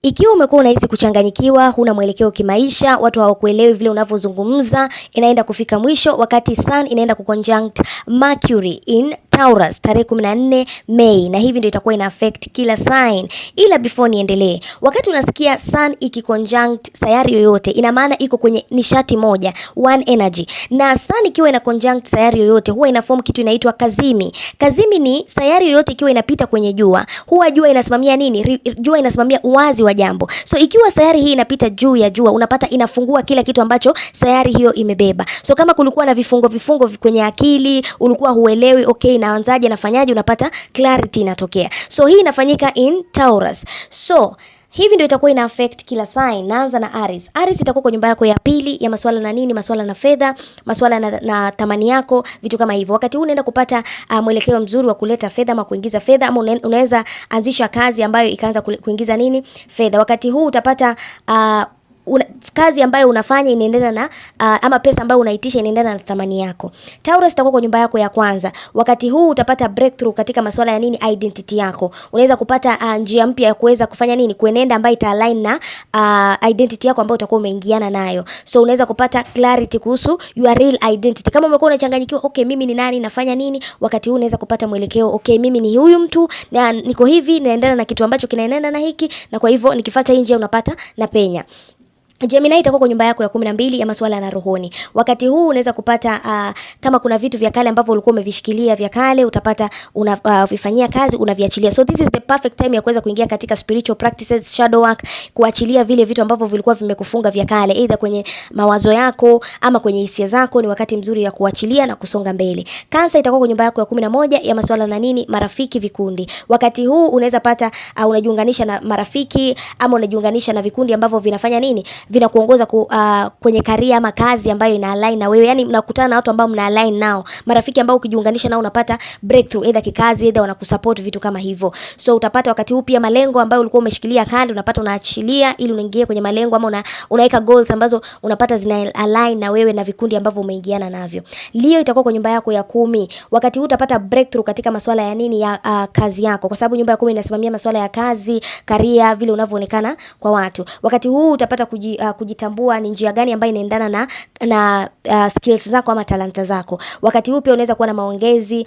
Ikiwa umekuwa unahisi kuchanganyikiwa, huna mwelekeo kimaisha, watu hawakuelewi vile unavyozungumza, inaenda kufika mwisho wakati Sun inaenda kuconjunct Mercury in Taurus tarehe 14 Mei, na hivi ndio itakuwa ina affect kila sign. Ila before niendelee, wakati unasikia Sun ikiconjunct sayari yoyote, ina maana iko kwenye nishati moja, one energy. Na Sun ikiwa ina conjunct sayari yoyote, huwa ina form kitu inaitwa kazimi. Kazimi ni sayari yoyote ikiwa inapita kwenye jua. Huwa jua inasimamia nini? Jua inasimamia uwazi wa jambo. So ikiwa sayari hii inapita juu ya jua, unapata inafungua kila kitu ambacho sayari hiyo imebeba. So kama kulikuwa na vifungo kwenye akili, ulikuwa huelewi, okay, naanzaje, nafanyaje, unapata clarity inatokea. So hii inafanyika in Taurus. So hivi ndio itakuwa ina affect kila sign. Naanza na Aries. Aries itakuwa kwa nyumba yako ya pili ya masuala na nini, masuala na fedha, masuala na thamani yako, vitu kama hivyo. Wakati huu unaenda kupata mwelekeo mzuri wa kuleta fedha ama kuingiza fedha, ama unaweza anzisha kazi ambayo ikaanza kuingiza nini, fedha. Wakati huu utapata kazi ambayo unafanya inaendana na ama pesa ambayo unaitisha inaendana na thamani yako. Taurus itakuwa kwa nyumba yako ya kwanza. Wakati huu utapata breakthrough katika masuala ya nini, identity yako. Unaweza kupata njia mpya ya kuweza kufanya nini, kuenenda ambayo ita align na identity yako ambayo utakuwa umeingiana nayo. So unaweza kupata clarity kuhusu your real identity. Kama umekuwa unachanganyikiwa, okay, mimi ni nani, nafanya nini, wakati huu unaweza kupata mwelekeo, okay, mimi ni huyu mtu na niko hivi, naendana na kitu ambacho kinaendana na hiki, na kwa hivyo nikifuata hii njia unapata na penya. Gemini itakuwa kwa nyumba yako ya 12 ya masuala na rohoni. Wakati huu unaweza kupata kama kuna vitu vya kale ambavyo ulikuwa umevishikilia vya kale, utapata unavifanyia kazi, unaviachilia. So this is the perfect time ya kuweza kuingia katika spiritual practices, shadow work, kuachilia vile vitu ambavyo vilikuwa vimekufunga vya kale, either kwenye mawazo yako ama kwenye hisia zako. Ni wakati mzuri ya kuachilia na kusonga mbele. Cancer itakuwa kwa nyumba yako ya 11 ya masuala na nini, marafiki, vikundi. Wakati huu unaweza pata unajiunganisha na marafiki ama unajiunganisha na vikundi ambavyo vinafanya nini, vinakuongoza kwenye career ama kazi ambayo ina align na wewe. Yani mnakutana na watu ambao mna align nao, marafiki ambao ukijiunganisha nao unapata breakthrough, either kikazi, either wanakusupport, vitu kama hivyo. So utapata wakati huu pia malengo ambayo ulikuwa umeshikilia kali, unapata unaachilia ili unaingia kwenye malengo, ama unaweka goals ambazo unapata zina align na wewe na vikundi ambavyo umeingiana navyo. Leo itakuwa kwa nyumba yako ya 10. Wakati huu utapata breakthrough katika masuala ya nini, ya kazi yako, kwa sababu nyumba ya 10 inasimamia masuala ya kazi, career, vile unavyoonekana kwa watu. Wakati huu utapata kujitambua ni njia gani ambayo inaendana na skills zako ama talanta zako. Wakati huu pia unaweza kuwa na maongezi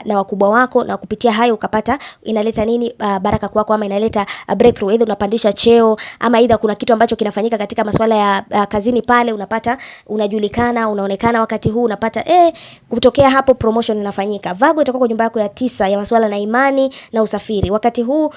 na wakubwa wako, na kupitia hayo ukapata inaleta nini, baraka kwako, ama inaleta breakthrough, either unapandisha cheo, ama either kuna kitu ambacho kinafanyika katika masuala ya kazini pale, unapata unajulikana, unaonekana. Wakati huu unapata kutokea hapo promotion inafanyika. Virgo itakuwa kwa nyumba yako ya 9 ya masuala na imani na usafiri. Wakati huu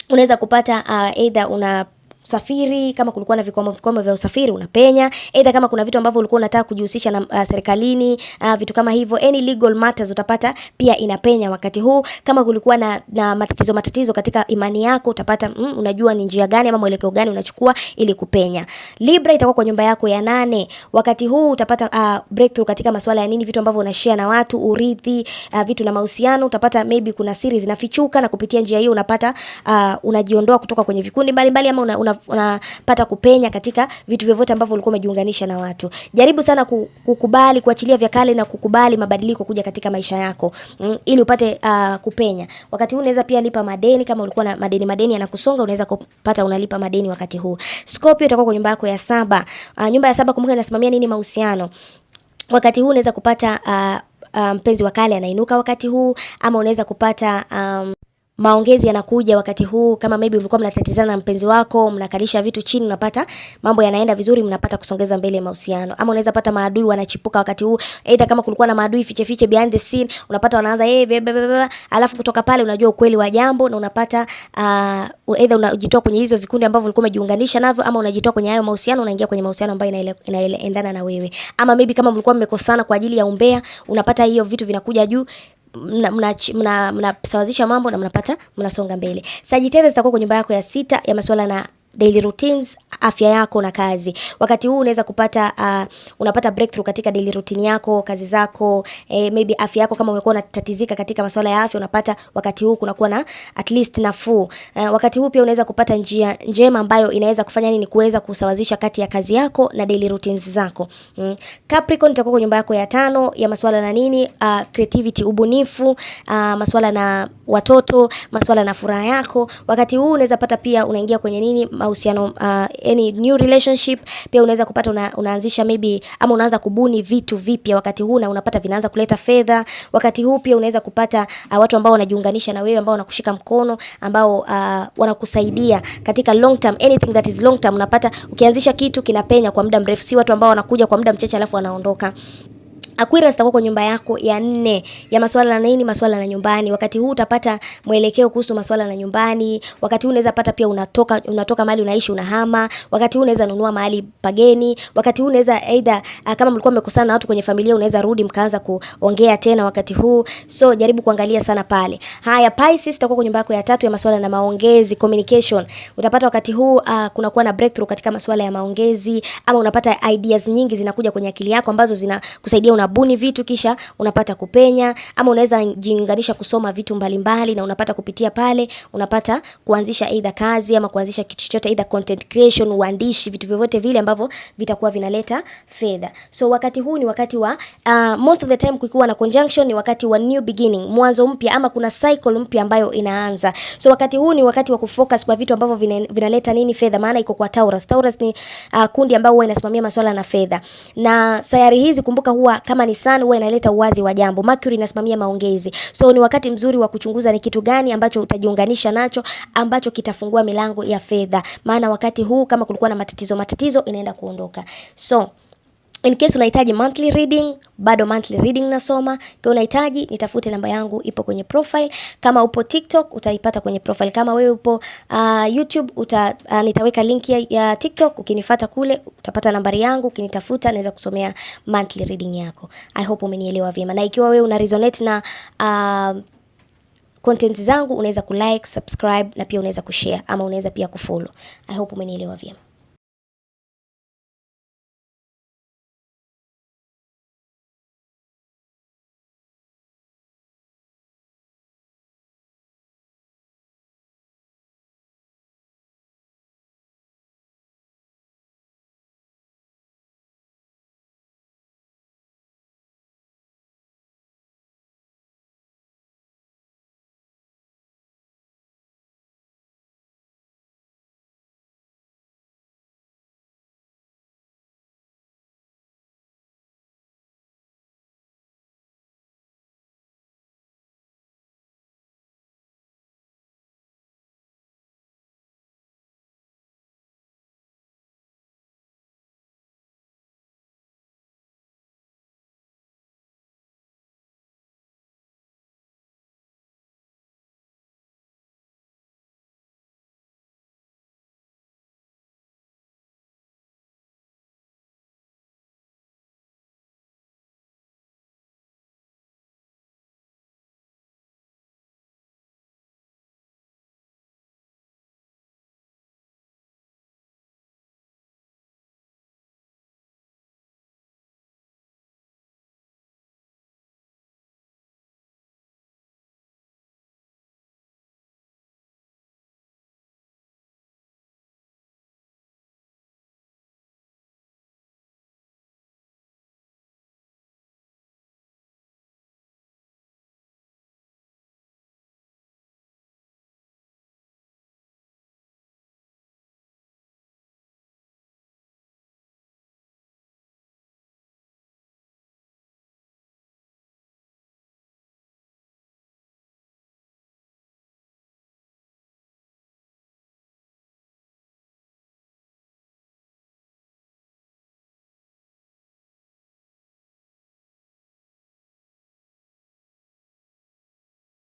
unaweza kupata either safiri, kama kulikuwa na vikwamo vya usafiri unapenya, either kama kuna vitu ambavyo ulikuwa unataka kujihusisha na serikalini, vitu kama hivyo, any legal matters utapata pia inapenya wakati huu. Kama kulikuwa na matatizo katika imani yako, utapata unajua ni njia gani ama mwelekeo gani unachukua ili kupenya. Libra itakuwa kwa nyumba yako ya 8. Wakati huu utapata breakthrough katika masuala ya nini, vitu ambavyo unashare na watu, urithi, vitu na mahusiano. Utapata maybe kuna siri zinafichuka, na kupitia njia hiyo unapata unajiondoa kutoka kwenye vikundi mbalimbali, ama unapata kupenya katika vitu vyovyote ambavyo ulikuwa umejiunganisha na watu. Jaribu sana kukubali, kuachilia vya kale na kukubali mabadiliko kuja katika maisha yako, ili upate kupenya. Wakati huu unaweza pia lipa madeni, kama ulikuwa na madeni yanakusonga, unaweza kupata unalipa madeni wakati huu. Scorpio itakuwa kwa nyumba yako ya 7. Nyumba ya 7 kumbuka inasimamia nini, mahusiano. Wakati huu unaweza kupata mpenzi wa kale anainuka wakati huu, ama unaweza kupata maongezi yanakuja wakati huu. Kama maybe mlikuwa mnatatizana na mpenzi wako, mnakalisha vitu chini, unapata mambo yanaenda vizuri, mnapata kusongeza mbele mahusiano. Ama unaweza pata maadui wanachipuka wakati huu, either kama kulikuwa na maadui fiche behind the scene, unapata wanaanza alafu kutoka pale unajua ukweli wa jambo, na unapata either unajitoa kwenye hizo vikundi ambavyo ulikuwa umejiunganisha navyo, ama unajitoa kwenye hayo mahusiano, unaingia kwenye mahusiano ambayo inaendana na wewe. Ama maybe kama mlikuwa mmekosana kwa ajili ya umbea, unapata hiyo vitu vinakuja juu, mnasawazisha mambo na mnasonga mbele. Sagittarius itakuwa kwa nyumba yako ya 6 ya masuala daily routines, afya yako na kazi. Wakati huu unaweza kupata unapata breakthrough katika daily routine yako, kazi zako, maybe afya yako kama umekuwa unatatizika katika masuala ya afya, unapata wakati huu kunakuwa na at least nafuu. Wakati huu pia unaweza kupata njia njema ambayo inaweza kufanya nini, kuweza kusawazisha kati ya kazi yako na daily routines zako. Capricorn itakuwa kwa nyumba yako ya 5 ya masuala na nini, creativity, ubunifu, masuala na watoto, masuala na furaha yako. Wakati huu unaweza pata pia unaingia kwenye nini, mahusiano, any new relationship. Pia unaweza kupata unaanzisha maybe ama unaanza kubuni vitu vipya wakati huu na unapata vinaanza kuleta fedha. Wakati huu pia unaweza kupata watu ambao wanajiunganisha na wewe, ambao wanakushika mkono, ambao wanakusaidia katika long term, anything that is long term. Unapata ukianzisha kitu kinapenya kwa muda mrefu, si watu ambao wanakuja kwa muda mchache alafu wanaondoka. Aquarius itakuwa kwa nyumba yako ya 4 ya masuala na nini, masuala na nyumbani. Wakati huu utapata mwelekeo kuhusu masuala na nyumbani. Wakati huu unaweza pata pia unatoka mahali unaishi unahama. Wakati huu unaweza nunua mahali pageni. Wakati huu unaweza either kama mlikuwa mmekosana na watu kwenye familia, unaweza rudi mkaanza kuongea tena wakati huu. So jaribu kuangalia sana pale. Haya, Pisces itakuwa kwa nyumba yako ya 3 ya masuala na maongezi, communication. Utapata wakati huu kunakuwa na breakthrough katika masuala ya maongezi, ama unapata ideas nyingi zinakuja kwenye akili yako ambazo zinakusaidia unabuni vitu kisha unapata kupenya, ama unaweza jiunganisha kusoma vitu mbalimbali na unapata kupitia pale unapata kuanzisha either kazi ama kuanzisha kitu chochote, either content creation, uandishi, vitu vyovyote vile ambavyo vitakuwa vinaleta fedha. So wakati huu ni wakati wa most of the time kukiwa na conjunction, ni wakati wa new beginning, mwanzo mpya, ama kuna cycle mpya ambayo inaanza. So wakati huu ni wakati wa kufocus kwa vitu ambavyo vinaleta nini, fedha, maana iko kwa Taurus. Taurus ni kundi ambao huwa inasimamia masuala na fedha. Na sayari hizi kumbuka huwa kama ni Sun huwa inaleta uwazi wa jambo. Mercury inasimamia maongezi. So ni wakati mzuri wa kuchunguza ni kitu gani ambacho utajiunganisha nacho ambacho kitafungua milango ya fedha. Maana wakati huu kama kulikuwa na matatizo inaenda kuondoka. So in case unahitaji monthly reading, bado monthly reading nasoma. Kwa unahitaji nitafute, namba yangu ipo kwenye profile. Kama upo TikTok utaipata kwenye profile. Kama wewe upo YouTube nitaweka link ya TikTok, ukinifuata kule utapata nambari yangu, ukinitafuta naweza kusomea monthly reading yako. I hope umenielewa vyema. Na ikiwa wewe una resonate na content zangu, unaweza kulike, subscribe na pia unaweza kushare, ama unaweza pia kufollow. I hope umenielewa vyema.